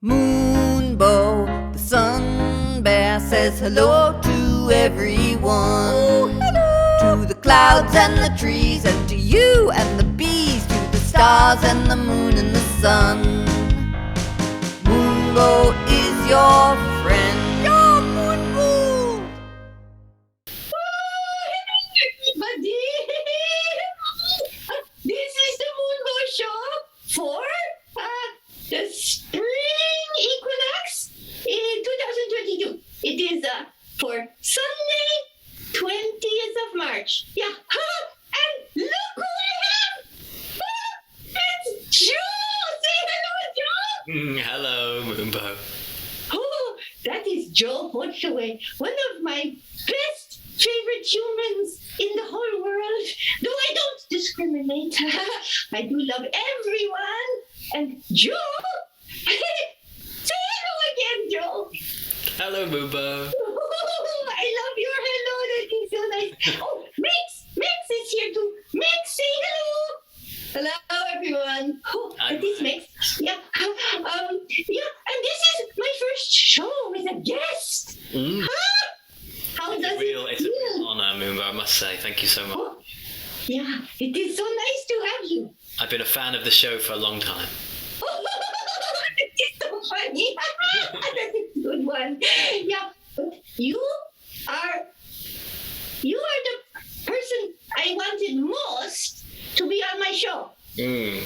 Moonbow, the sun bear, says hello to everyone. Oh, hello! To the clouds and the trees, and to you and the bees, to the stars and the moon and the sun. Moonbow is your friend. Your Moonbow! Oh, hello everybody! This is the Moonbow Show for the Spring Equinox in 2022. It is for Sunday, 20th of March. Yeah. And look who I have! It's Joe! Say hello, Joe! Hello, Moonbow. Oh, that is Joe Holtaway, one of my best favorite humans in the whole world. Though I don't discriminate. I do love everyone. And Joe, say hello again, Joe. Hello, Moonbow. Oh, I love your hello. That is so nice. Oh, Max is here too. Max, say hello. Hello, everyone. Oh, that is Max. Yeah. And this is my first show with a guest. Huh? How does It's a real honour, Moonbow, I must say. Thank you so much. Oh, yeah, it is so nice to have you. I've been a fan of the show for a long time. Oh, that is so funny. That is a good one. Yeah, but you are the person I wanted most to be on my show. Do you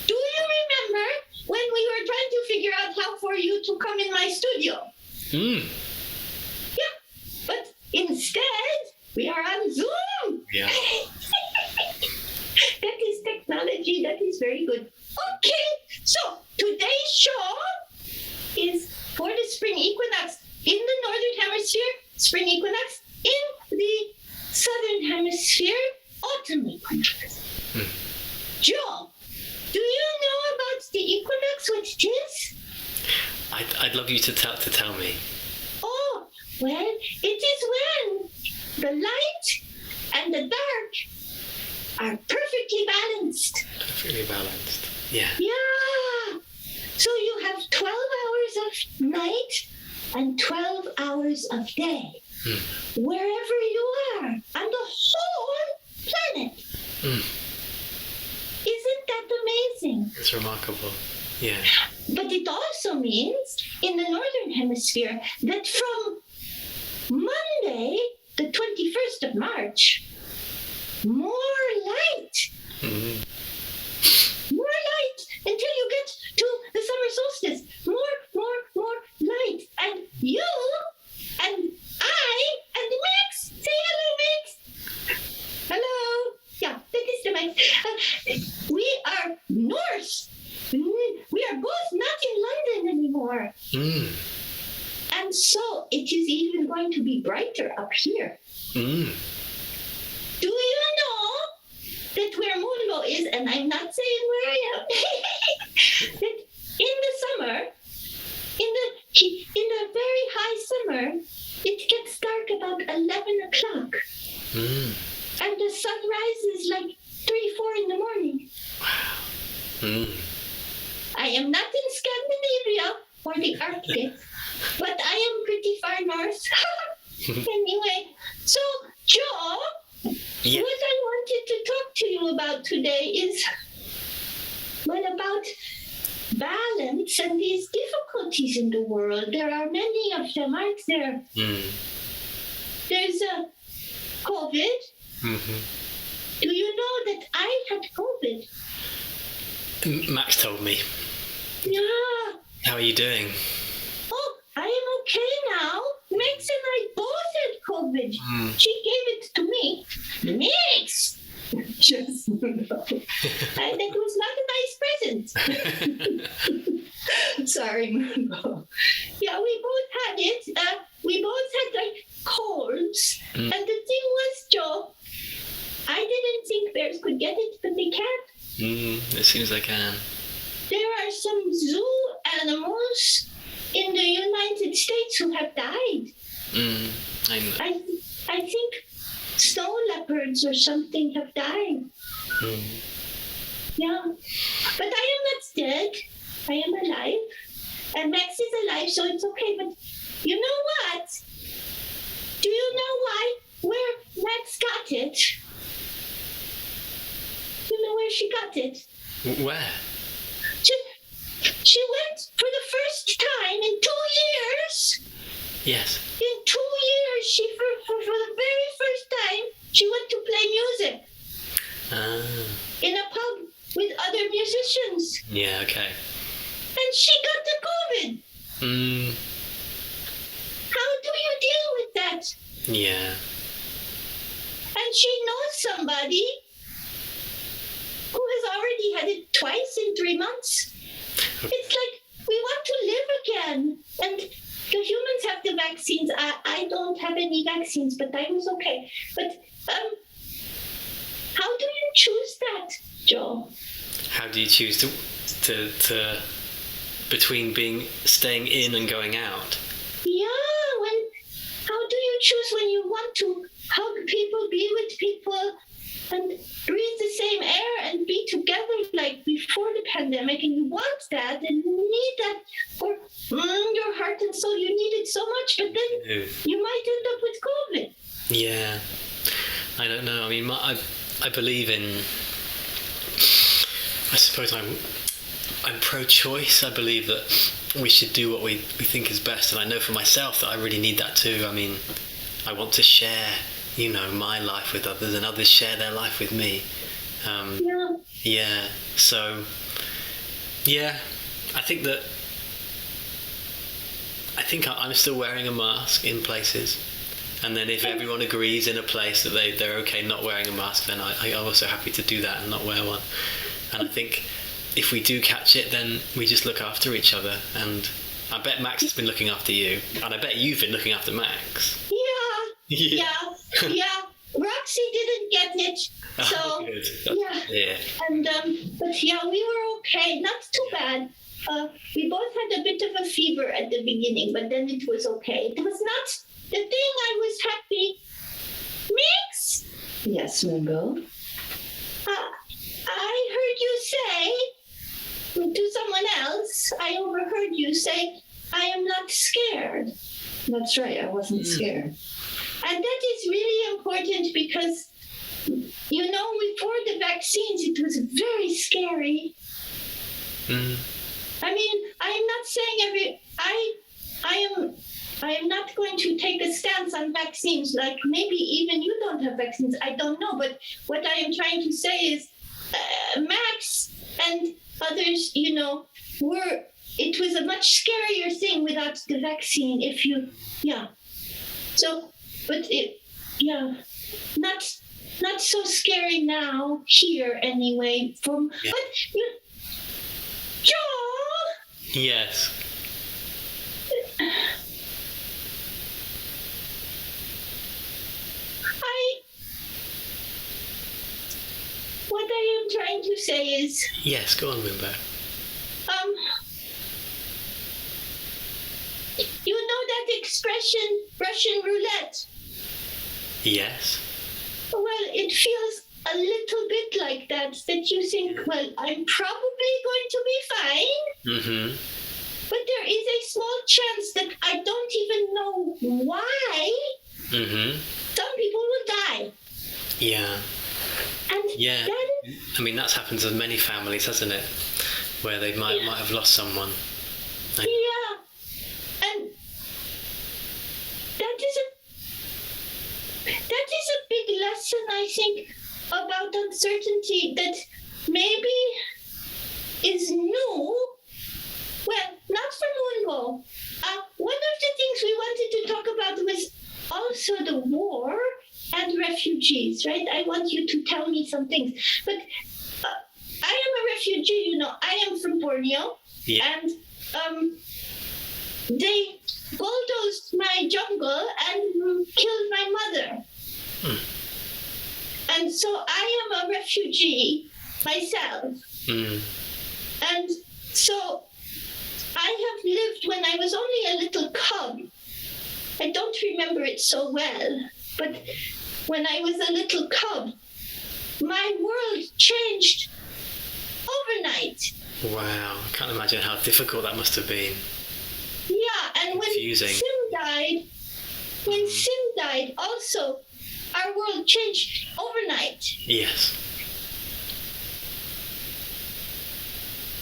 remember when we were trying to figure out how for you to come in my studio? Yeah, but instead we are on Zoom. Yeah. That is technology. That is very good. Okay, so today's show is for the spring equinox in the northern hemisphere, spring equinox, in the southern hemisphere, autumn equinox. Joe, do you know about the equinox, what it is? I'd love you to tell me. Oh, well, it is when the light and the dark are perfectly balanced. Perfectly balanced. Yeah. Yeah. So you have 12 hours of night and 12 hours of day. Wherever you are on the whole planet. Isn't that amazing? It's remarkable. Yeah. But it also means in the northern hemisphere that from Monday, the 21st of March, more light. More light until you get to the summer solstice. More light. And you and I and Max. Say hello, Max. Hello. Yeah, that is the Max. We are north. We are both not in London anymore. And so it is even going to be brighter up here. Do you know that where Moonbow is, and I'm not saying where I am, that in the summer, in the very high summer, it gets dark about 11 o'clock. And the sun rises like 3-4 in the morning. Wow. I am not in Scandinavia or the Arctic, but I am pretty far north. Anyway, so Joe, Yeah. what I wanted to talk to you about today is, well, about balance and these difficulties in the world. There are many of them, aren't there? There's COVID. Do you know that I had COVID? Max told me. Yeah. How are you doing? Oh, I am okay now. Max and I both had COVID. She gave it to me. Max! Just no. That was not a nice present. Sorry, Moonbow. Yeah, we both had it. We both had like colds. And the thing was, Joe, I didn't think bears could get it, but they can. As soon as I can. There are some zoo animals in the United States who have died. I know. I think snow leopards or something have died. Yeah. But I am not dead. I am alive. And Max is alive, so it's okay. But you know what? Do you know where Max got it? You know where she got it? Where? She went for the first time in 2 years. Yes. In 2 years, she for the very first time, she went to play music. In a pub with other musicians. Yeah, okay. And she got the COVID. How do you deal with that? Yeah. And she knows somebody who has already had it twice in 3 months. It's like we want to live again. And the humans have the vaccines. I don't have any vaccines, but I was okay. But how do you choose that, Joe? How do you choose to between staying in and going out? Yeah, how do you choose when you want to hug people, be with people, and breathe the same air and be together like before the pandemic, and you want that and you need that for your heart and soul, you need it so much, but then you might end up with COVID. Yeah, I don't know. I mean, I believe in. I suppose I'm pro-choice. I believe that we should do what we think is best, and I know for myself that I really need that too. I mean, I want to share, my life with others, and others share their life with me. Yeah. So, yeah, I think I'm still wearing a mask in places, and then if everyone agrees in a place that they're okay not wearing a mask, then I'm also happy to do that and not wear one. And I think if we do catch it, then we just look after each other. And I bet Max has been looking after you, and I bet you've been looking after Max. Yeah. Roxy didn't get it, so good. yeah. And but yeah, we were okay. Not too bad. We both had a bit of a fever at the beginning, but then it was okay. It was not the thing. I was happy. Mix. Yes, Moonbow. I heard you say to someone else. I overheard you say, "I am not scared." That's right, I wasn't scared. And that is really important because, before the vaccines, it was very scary. I mean, I'm not saying I am not going to take a stance on vaccines. Like maybe even you don't have vaccines. I don't know. But what I am trying to say is, Max and others, it was a much scarier thing without the vaccine. So, but not so scary now here anyway. But Joe. Yes. What I am trying to say is. Yes, go on, Moonbow. You know that expression, Russian roulette? Yes. Well, it feels a little bit like that you think, well, I'm probably going to be fine. Mm-hmm. But there is a small chance that I don't even know why. Mm-hmm. Some people will die. Yeah. And yeah. I mean, that's happened to many families, hasn't it? Where they might have lost someone. Yeah. And that is a big lesson, I think, about uncertainty that maybe is new. Well, not for Moonbow. One of the things we wanted to talk about was also the war and refugees, right? I want you to tell me some things. But I am a refugee, I am from Borneo. Yeah. And they bulldozed my jungle and killed my mother. And so I am a refugee myself. And so I have lived when I was only a little cub. I don't remember it so well, but when I was a little cub, my world changed overnight. Wow, I can't imagine how difficult that must have been. And confusing. when Sim died, also our world changed overnight. Yes.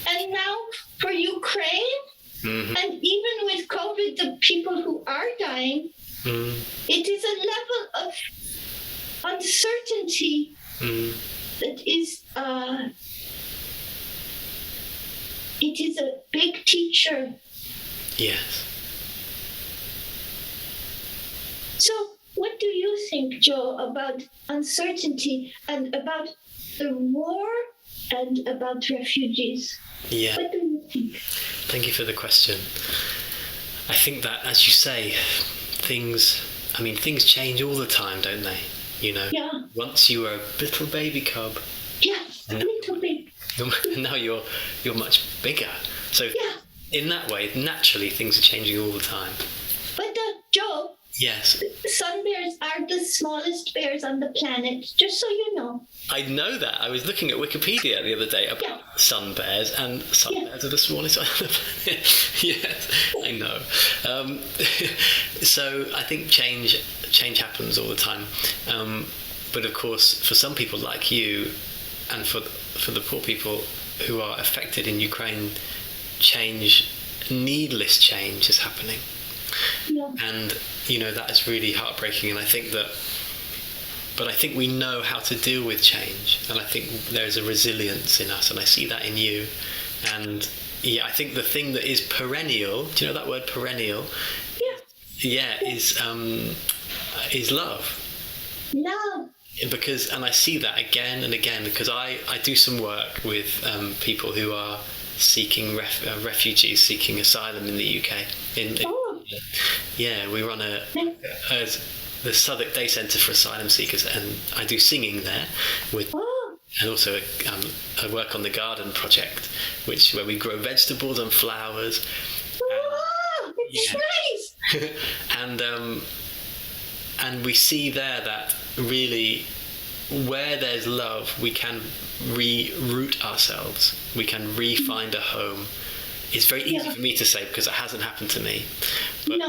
And now for Ukraine, Mm-hmm. and even with COVID, the people who are dying, it is a level of uncertainty that is, it is a big teacher. Yes. So what do you think, Joe, about uncertainty and about the war and about refugees? Yeah. What do you think? Thank you for the question. I think that, as you say, things change all the time, don't they? You know, Yeah. once you were a little baby cub, Yeah, a little bit. now you're much bigger. So Yeah. in that way, naturally, things are changing all the time. But Joe, Yes. sun bears are the smallest bears on the planet, just so you know. I know that. I was looking at Wikipedia the other day about sun bears, and sun bears are the smallest on the planet. Yes, I know. So I think change happens all the time. But of course, for some people like you, and for the poor people who are affected in Ukraine, needless change is happening. Yeah. And that is really heartbreaking. And I think we know how to deal with change, and I think there's a resilience in us, and I see that in you. And yeah, I think the thing that is perennial, do you know that word perennial? Is love. Love. And I see that again and again, because I do some work with people who are seeking refugees seeking asylum in the UK. We run the Southwark Day Centre for Asylum Seekers, and I do singing there and also I work on the garden project, where we grow vegetables and flowers. It's nice. And we see there that really, where there's love, we can re-root ourselves. We can re-find a home. It's very easy for me to say because it hasn't happened to me. But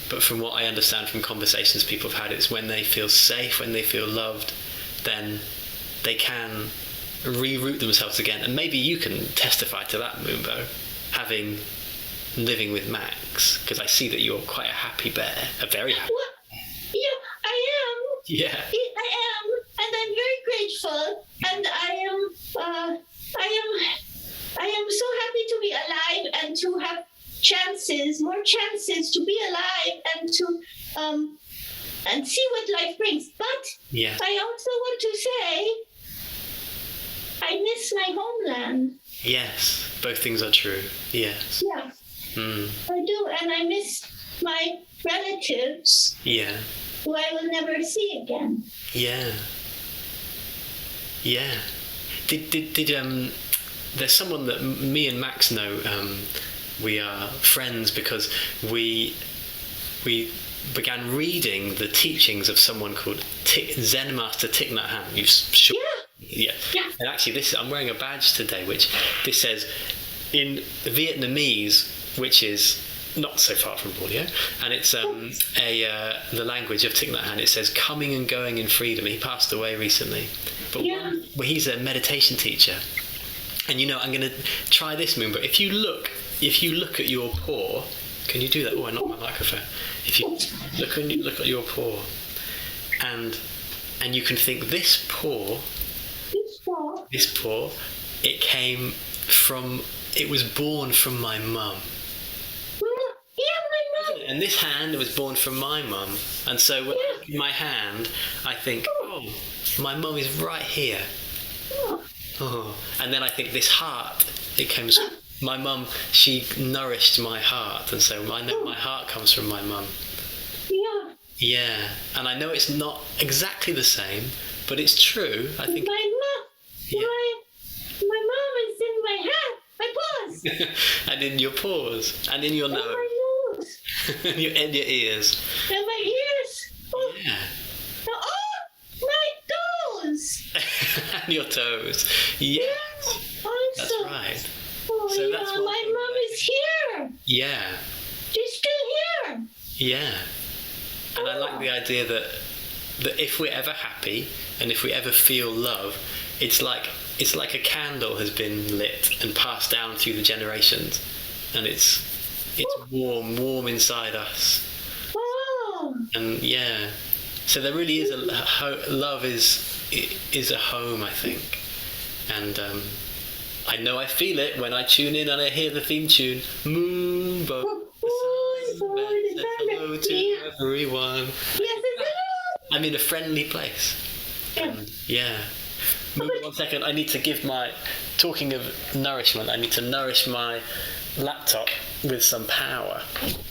but from what I understand from conversations people have had, it's when they feel safe, when they feel loved, then they can re-root themselves again. And maybe you can testify to that, Moonbow, living with Max, because I see that you're quite a happy bear, a very happy. Well, I am. Yeah. I am, and I'm very grateful, and I am so happy to be alive and to have more chances to be alive and to and see what life brings. But I also want to say I miss my homeland. Yes, both things are true. Yes. Yeah. I do, and I miss my relatives. Yeah. Who I will never see again. Yeah. Yeah. Did there's someone that me and Max know. We are friends because we began reading the teachings of someone called Zen Master Thich Nhat Hanh. You've sure. Yeah. And actually, I'm wearing a badge today, which this says in Vietnamese, which is not so far from audio, and it's the language of Thich Nhat Hanh. It says coming and going in freedom. He passed away recently, but he's a meditation teacher. And I'm going to try this, Moon. But if you look at your paw, can you do that? Oh, I knocked my microphone. If you look at your paw, and you can think this paw, it was born from my mum. And this hand was born from my mum. And so when I look at my hand, I think, my mum is right here. Oh. And then I think this heart, my mum, she nourished my heart. And so I know my heart comes from my mum. Yeah. Yeah. And I know it's not exactly the same, but it's true. I think my mom is in my hand, my paws. And in your paws. And in your nose. My nose. And your ears. And my ears. Oh. Yeah. Oh, my toes. And your toes. Yes. Also. That's right. Oh, So that's my mom is here. Yeah. They're still here. Yeah. And I like the idea that if we're ever happy and if we ever feel love, it's like a candle has been lit and passed down through the generations, and it's warm inside us. Oh. And yeah, so there really is love is a home, I think, and I know I feel it when I tune in and I hear the theme tune, Moonbow. Hello to everyone. Yes, I'm in a friendly place. Yeah. Move 1 second. I need to talking of nourishment, I need to nourish my laptop with some power.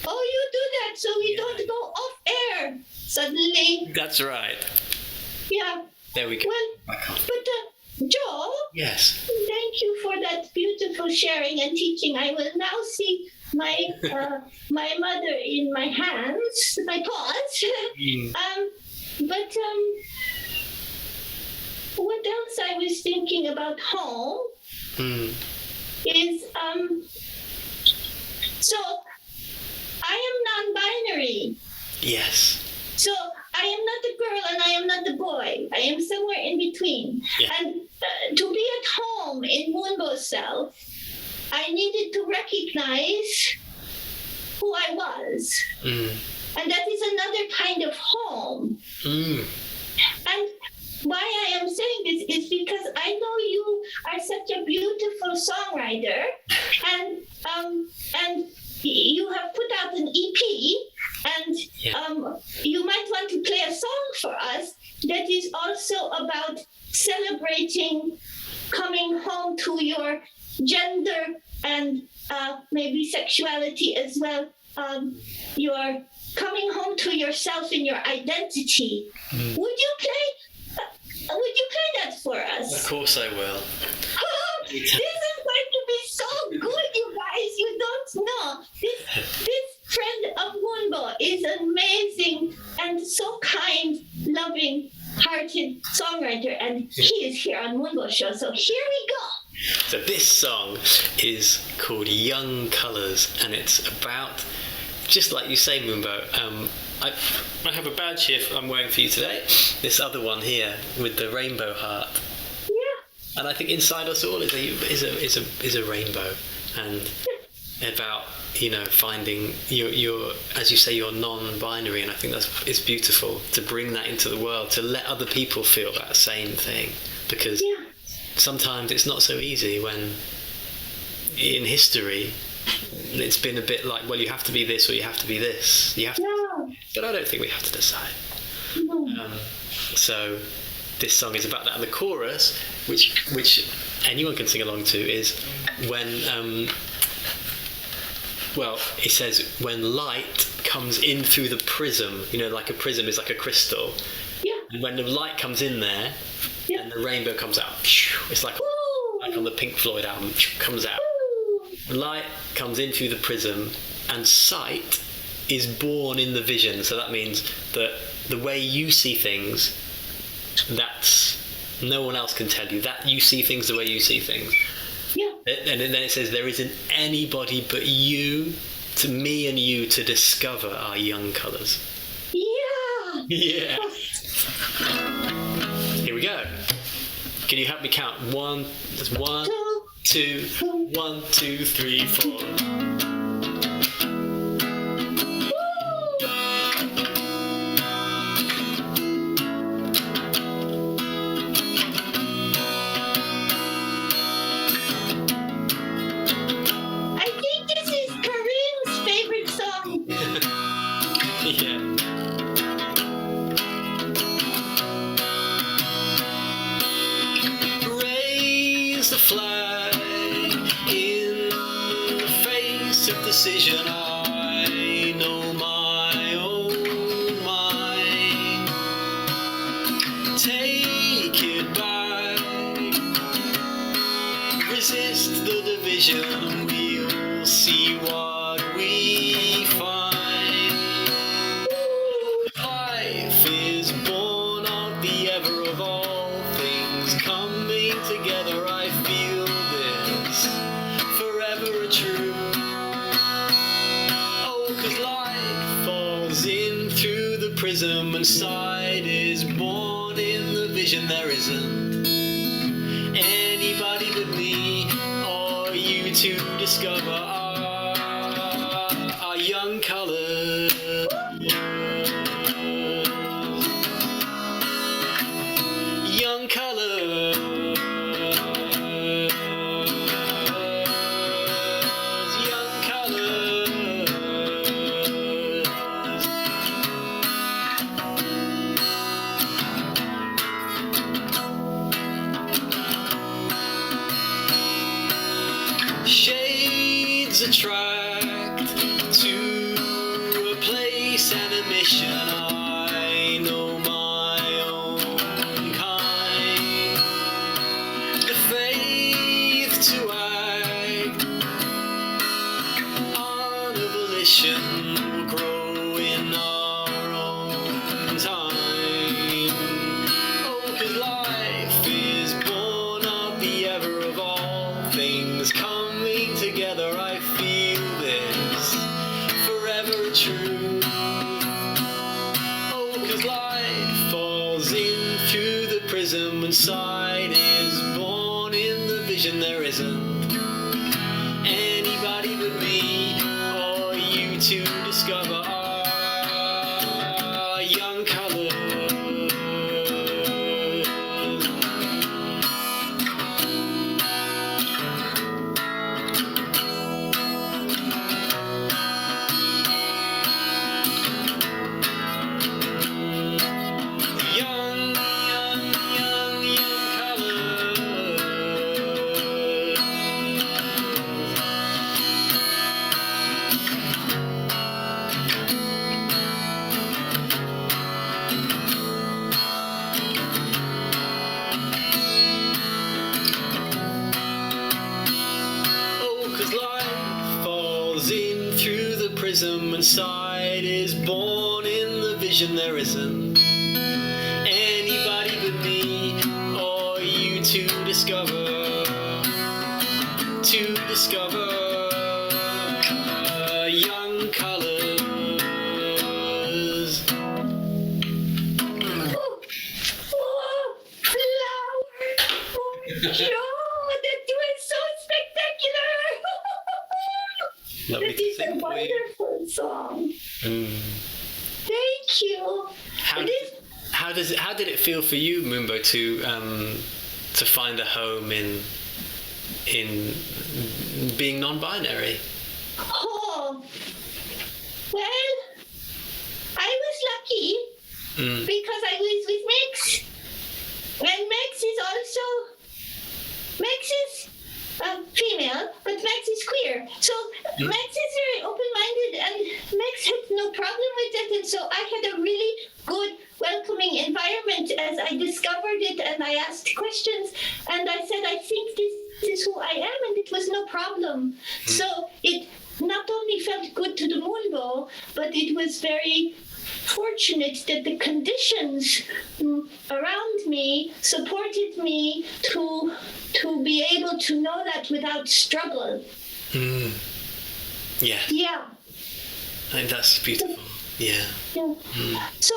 Oh, you do that so we don't go off air suddenly. That's right. Yeah. There we go. Well, but Joe. Yes. Thank you for that beautiful sharing and teaching. I will now see my my mother in my hands, my paws. But what else I was thinking about home is so I am non-binary. Yes. So I am not the girl and I am not the boy. I am somewhere in between. Yeah. And to be at home in Moonbow's self, I needed to recognize who I was. And that is another kind of home. And why I am saying this is because I know you are such a beautiful songwriter, and you have put out an EP, and you might want to play a song for us that is also about celebrating coming home to your gender and maybe sexuality as well. You're coming home to yourself in your identity. Would you play that for us? Of course I will. This is going to be so good, you guys. You don't know. This friend of Moonbow is amazing and so kind, loving, hearted songwriter, and he is here on Moonbow Show. So here we go. So this song is called Young Colours, and it's about, just like you say, Moonbow, I have a badge here I'm wearing for you today. This other one here with the rainbow heart. Yeah. And I think inside us all is a rainbow, and about finding your as you say, you're non-binary, and I think it's beautiful to bring that into the world, to let other people feel that same thing, because sometimes it's not so easy when in history it's been a bit like, well, you have to be this or you have to be this. But I don't think we have to decide. So this song is about that, and the chorus, which anyone can sing along to, is when it says, when light comes in through the prism, like a prism is like a crystal, and when the light comes in there and the rainbow comes out, it's like on the Pink Floyd album, comes out. Light comes in through the prism, and sight is born in the vision. So that means that the way you see things, that's no one else can tell you that you see things the way you see things. And then it says, there isn't anybody but you, to me and you, to discover our young colours. Yeah. Here we go. Can you help me count? One, 2, 1, 2, 3, 4. I think this is Karim's favorite song. Yeah. Raise the flag in the face of decision. I know my own mind. Take it back. Resist the division. We'll see what we find. Life is born of the ever of all things coming together. I feel this forever true. Oh, prism and sight is born in the vision there isn't anybody but me or you to discover our young colours. Young colours. Young colours. Shades attract to a place and a mission. I know my own kind. The faith to act on a volition will grow in our own time. Oh, 'cause life is born of the ever of all things coming together. I feel this forever true. Oh, 'cause light falls in through the prism and sight is born in the vision there isn't anybody but me or you to discover our young colours. Young, young, young, young colours. Oh, 'cause light falls in through the prism and sight is born in the vision there isn't anybody but me or you to discover young colours. Oh, flower. Oh, Joe, that was so spectacular. Lovely That to is a sing for you. wonderful song. Mm. Thank you. How It did, is- how did it feel for you, Moonbow, to find a home in being non-binary? Oh, well, I was lucky Mm. because I was with Max. And Max is female, but Max is queer. So Max is very open-minded, and Max had no problem with it. And so I had a really good, welcoming environment as I discovered it, and I asked questions, and I said, I think this is who I am, and it was no problem. So it not only felt good to the Moonbow, but it was very fortunate that the conditions around me supported me to be able to know that without struggle. Mm. Yeah, Yeah. I think that's beautiful. Yeah. Yeah. So,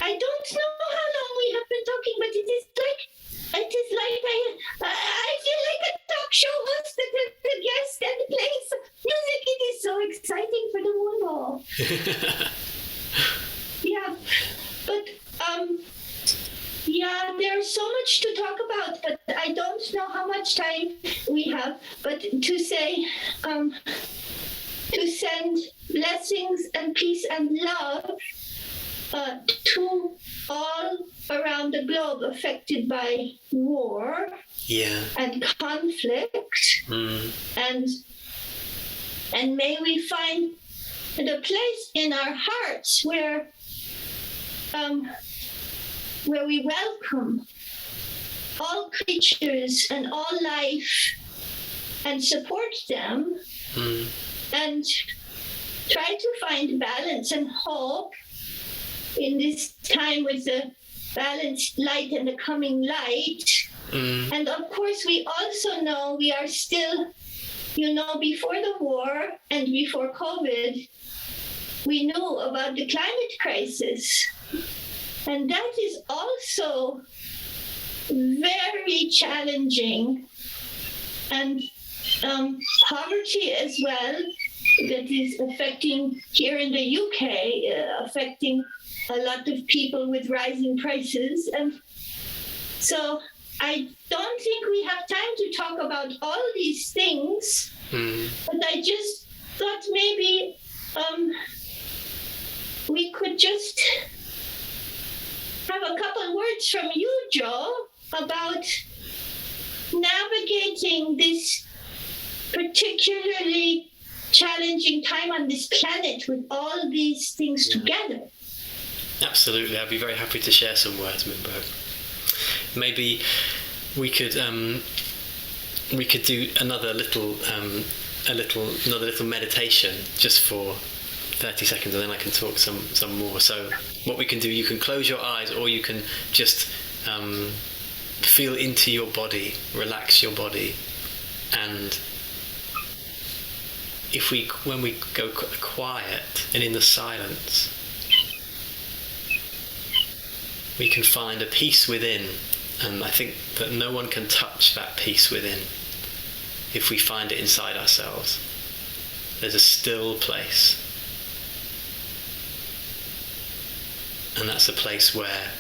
I don't know how long we have been talking, but it is like I feel like a talk show host that the guest and plays music. It is so exciting for the Moonbow. Yeah, but yeah, there's so much to talk about, but I don't know how much time we have. But to say, to send blessings and peace and love to all around the globe affected by war Yeah. and conflict, Mm. and may we find the place in our hearts where we welcome all creatures and all life and support them, Mm. and try to find balance and hope in this time with the balanced light and the coming light. Mm. And of course, we also know we are still, before the war and before COVID, we know about the climate crisis. And that is also very challenging. And poverty as well, that is affecting here in the UK, affecting a lot of people with rising prices. And so I don't think we have time to talk about all these things, but I just thought maybe we could just have a couple words from you, Joe, about navigating this particularly challenging time on this planet with all these things together. Absolutely, I'd be very happy to share some words, Moonbow. Maybe we could do another little meditation just for 30 seconds, and then I can talk some more. So what we can do, you can close your eyes, or you can just feel into your body, relax your body, and when we go quiet and in the silence, we can find a peace within. And I think that no one can touch that peace within if we find it inside ourselves. There's a still place. And that's a place where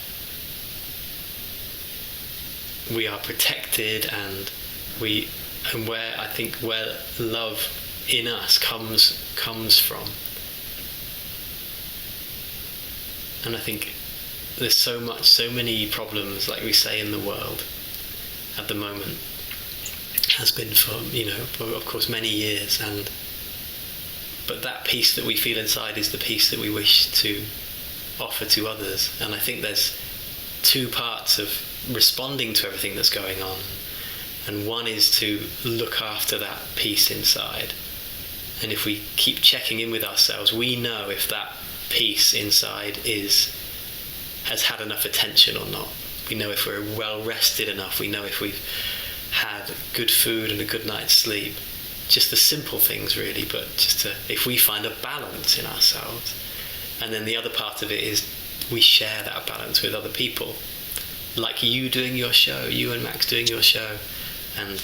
we are protected, and where I think where love in us comes from. And I think there's so many problems, like we say, in the world at the moment, has been for of course many years, but that peace that we feel inside is the peace that we wish to offer to others. And I think there's two parts of responding to everything that's going on, and one is to look after that peace inside. And if we keep checking in with ourselves, we know if that peace inside has had enough attention or not. We know if we're well rested enough. We know if we've had good food and a good night's sleep. Just the simple things, really, but if we find a balance in ourselves. And then the other part of it is we share that balance with other people, like you doing your show, you and Max doing your show, and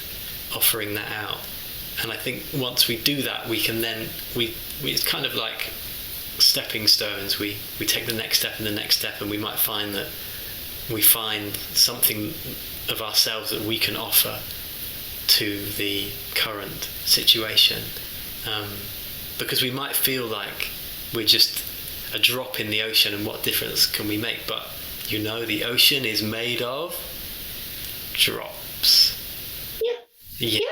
offering that out. And I think once we do that, we can then it's kind of like stepping stones. We take the next step and the next step, and we might find that we find something of ourselves that we can offer to the current situation, because we might feel like we're just a drop in the ocean, and what difference can we make? But the ocean is made of drops. Yeah.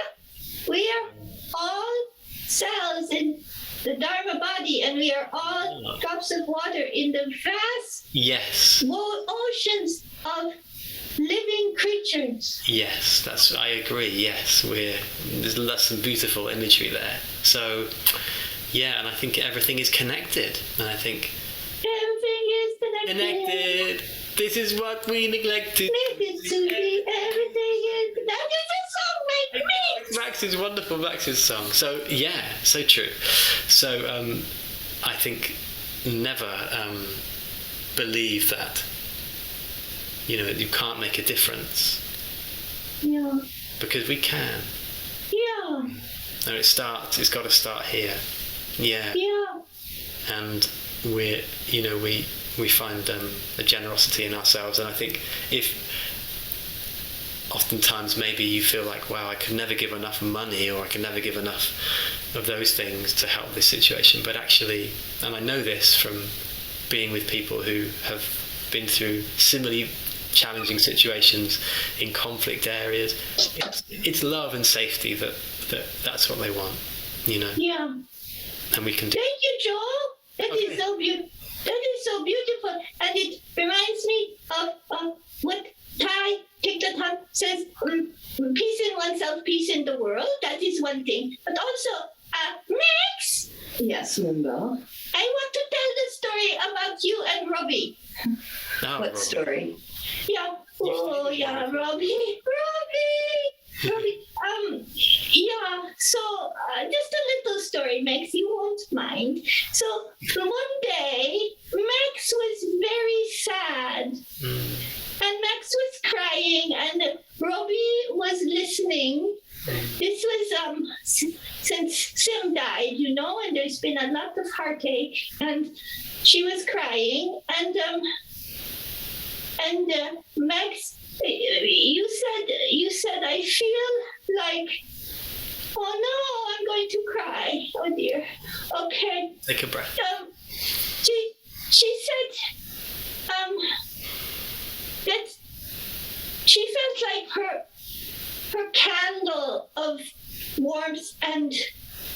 We are all cells in the Dharma body, and we are all drops of water in the vast oceans of living creatures. Yes, I agree. Yes, there's some beautiful imagery there. So, and I think everything is connected, and I think everything is connected. This is what we neglected. Everything is that is a song, my friend. Max is wonderful. Max's song. So so true. So I think never believe that you can't make a difference. Yeah. Because we can. Yeah. And it's got to start here. Yeah. Yeah. And we find a generosity in ourselves, and I think if oftentimes maybe you feel like, wow, I could never give enough money, or I can never give enough of those things to help this situation, but actually, and I know this from being with people who have been through similarly challenging situations in conflict areas, it's love and safety that's what they want, Yeah. And we can do. Thank you, Joel. That is so beautiful. That is so beautiful, and it reminds me of what Thich Nhat Hanh says: peace in oneself, peace in the world. That is one thing. But also, Max. Yes, Moonbow. I want to tell the story about you and Robbie. Oh, What story? Yeah. Oh, yeah, Robbie. Yeah. So just a little little story, Max, you won't mind. So one day, Max was very sad. And Max was crying, and Robbie was listening. This was since Sim died, and there's been a lot of heartache, and she was crying, and Max, you said I feel like, oh no, I'm going to cry. Oh dear. Okay. Take a breath. She said that she felt like her candle of warmth and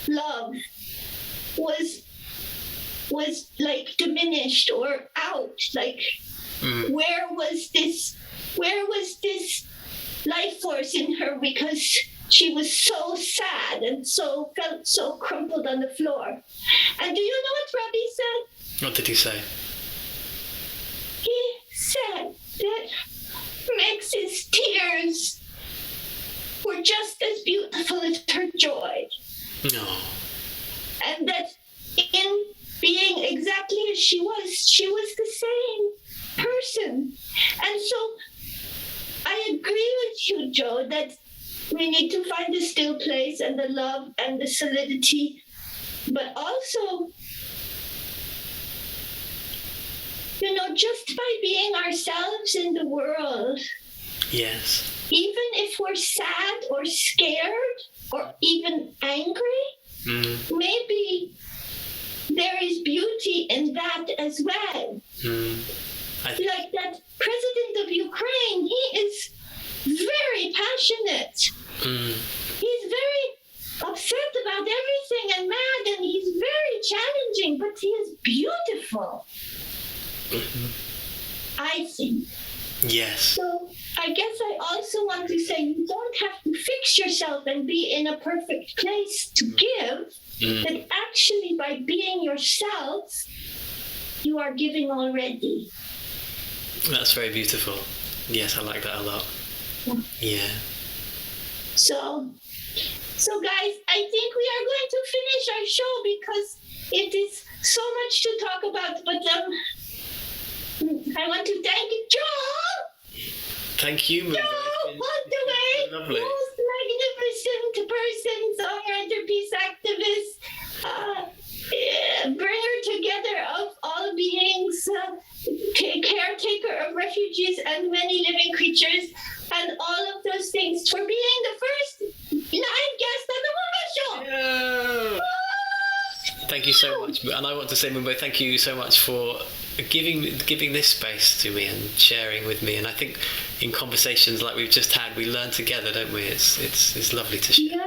love was like diminished or out. Like where was this life force in her, because she was so sad and felt so crumpled on the floor. And do you know what Robbie said? What did he say? He said that Max's tears were just as beautiful as her joy. No. And that in being exactly as she was the same person. And so I agree with you, Joe, that we need to find the still place and the love and the solidity, but also, just by being ourselves in the world. Yes. Even if we're sad or scared or even angry, maybe there is beauty in that as well. Like that president of Ukraine, he is very passionate. He's very upset about everything and mad, and he's very challenging, but he is beautiful. I think. Yes. So I guess I also want to say you don't have to fix yourself and be in a perfect place to give. That actually by being yourself, you are giving already. That's very beautiful. Yes, I like that a lot. Yeah. So guys, I think we are going to finish our show because it is so much to talk about, but I want to thank Joe. Thank you, Moonbow. Joe Holtaway, lovely. most magnificent person, songwriter, peace activist, bringer together of all beings, caretaker of refugees and many living creatures, and all of those things, for being the first live guest on the Moonbow Show. Yeah. Thank you so much, and I want to say, Moonbow, thank you so much for giving this space to me and sharing with me. And I think in conversations like we've just had, we learn together, don't we? It's lovely to share.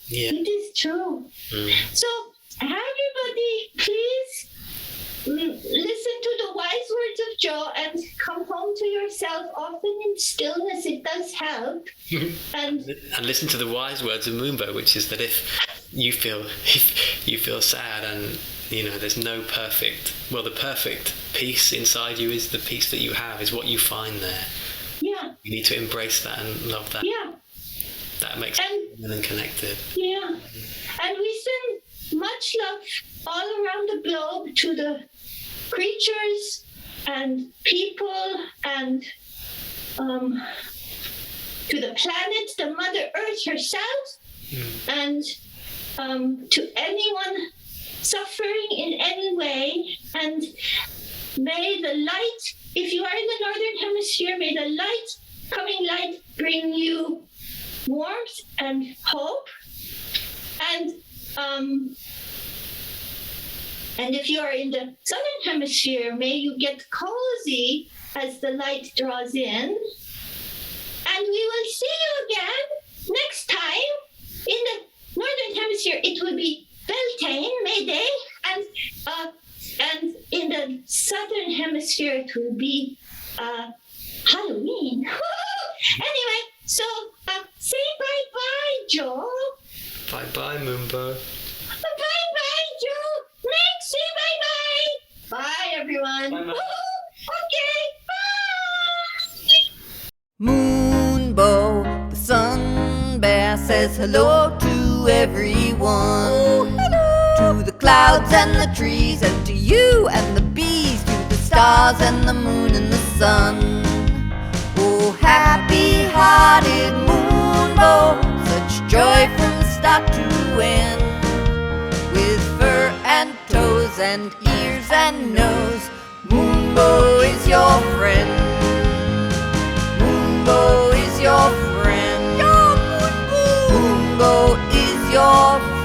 Yeah, it is true. So everybody, please listen to the wise words of Joe and come home to yourself. Often in stillness, it does help. And listen to the wise words of Moonbow, which is that if you feel sad and there's no perfect, the perfect peace inside you is the peace that you have, is what you find there. Yeah. You need to embrace that and love that. Yeah. That makes you human and connected. Yeah. And we send much love all around the globe to the creatures and people and to the planet, the Mother Earth herself, and to anyone suffering in any way. And may the light, if you are in the Northern Hemisphere, may the coming light bring you warmth and hope. And if you are in the Southern Hemisphere, may you get cozy as the light draws in. And we will see you again next time. In the Northern Hemisphere, it will be Beltane, May Day, and in the Southern Hemisphere, it will be Halloween. Anyway, so say bye-bye, Joe. Bye-bye, Moonbow. Bye-bye, Joe. Next, say bye-bye. Bye, everyone. Bye-bye. Okay, bye. Moonbow, the sun bear says hello to everyone. Oh, hello. clouds and the trees, and to you and the bees, to the stars and the moon and the sun. Oh, happy-hearted Moonbow, such joy from start to end, with fur and toes and ears and nose. Moonbow is your friend. Moonbow is your friend. Moonbow is your friend.